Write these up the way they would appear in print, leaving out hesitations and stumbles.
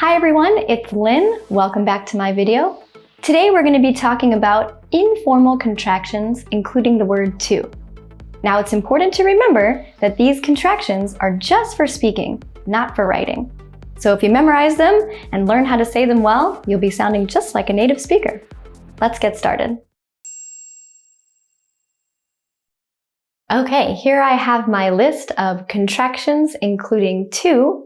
Hi everyone, it's Lynn. Welcome back to my video. Today we're going to be talking about informal contractions, including the word to. Now it's important to remember that these contractions are just for speaking, not for writing. So if you memorize them and learn how to say them well, you'll be sounding just like a native speaker. Let's get started. Okay, here I have my list of contractions including to.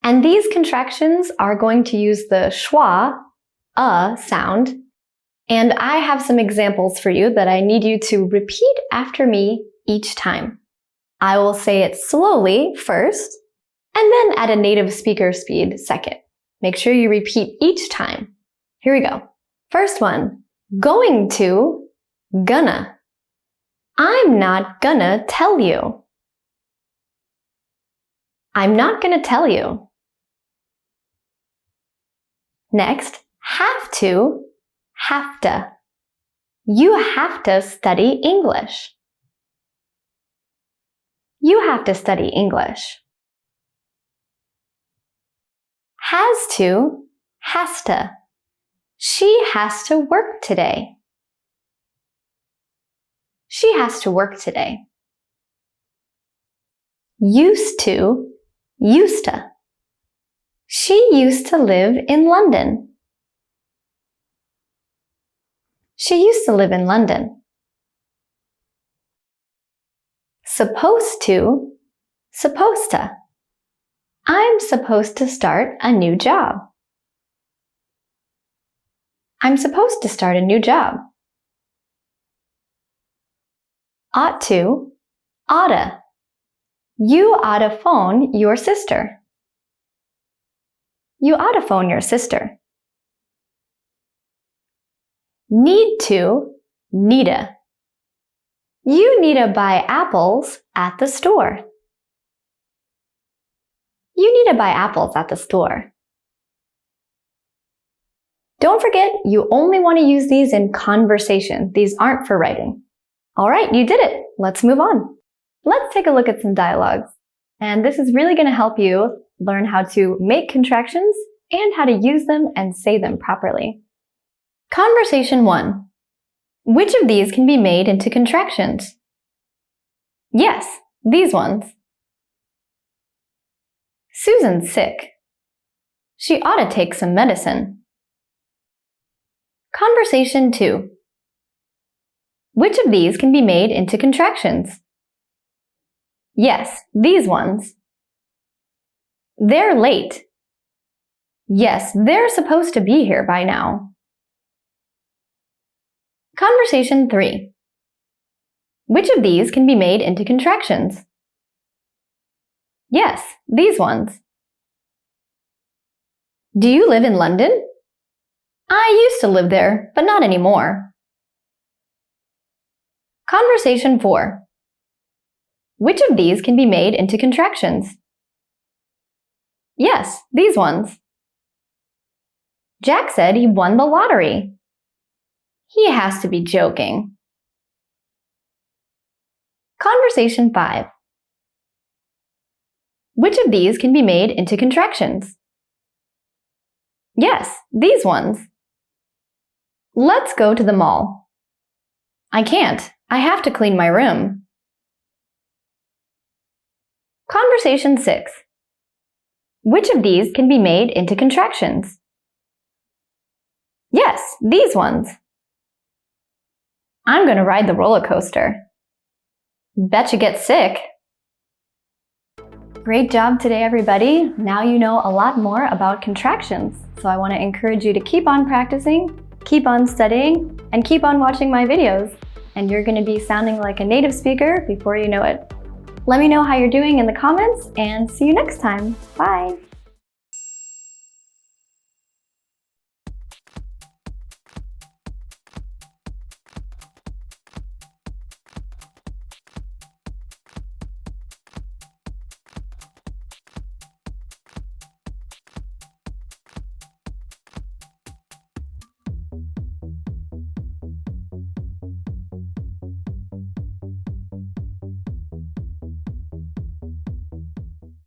And these contractions are going to use the schwa, sound. And I have some examples for you that I need you to repeat after me each time. I will say it slowly first, and then at a native speaker speed second. Make sure you repeat each time. Here we go. First one, going to, gonna. I'm not gonna tell you. I'm not gonna tell you. Next, have to, have to. You have to study English. You have to study English. Has to, has to. She has to work today. She has to work today. Used to, used to. She used to live in London. She used to live in London. Supposed to, supposed to. I'm supposed to start a new job. I'm supposed to start a new job. Ought to, oughta. You oughta phone your sister. You ought to phone your sister. Need to, needa. You need to buy apples at the store. You need to buy apples at the store. Don't forget, you only want to use these in conversation. These aren't for writing. All right, you did it. Let's move on. Let's take a look at some dialogues. And this is really going to help you learn how to make contractions and how to use them and say them properly. Conversation 1. Which of these can be made into contractions? Yes, these ones. Susan's sick. She ought to take some medicine. Conversation 2. Which of these can be made into contractions? Yes, these ones. They're late. Yes, they're supposed to be here by now. Conversation 3. Which of these can be made into contractions? Yes, these ones. Do you live in London? I used to live there, but not anymore. Conversation 4. Which of these can be made into contractions? Yes, these ones. Jack said he won the lottery. He has to be joking. Conversation 5. Which of these can be made into contractions? Yes, these ones. Let's go to the mall. I can't. I have to clean my room. Conversation 6. Which of these can be made into contractions? Yes, these ones. I'm going to ride the roller coaster. Bet you get sick. Great job today, everybody. Now you know a lot more about contractions. So I want to encourage you to keep on practicing, keep on studying, and keep on watching my videos. And you're going to be sounding like a native speaker before you know it. Let me know how you're doing in the comments, and see you next time. Bye!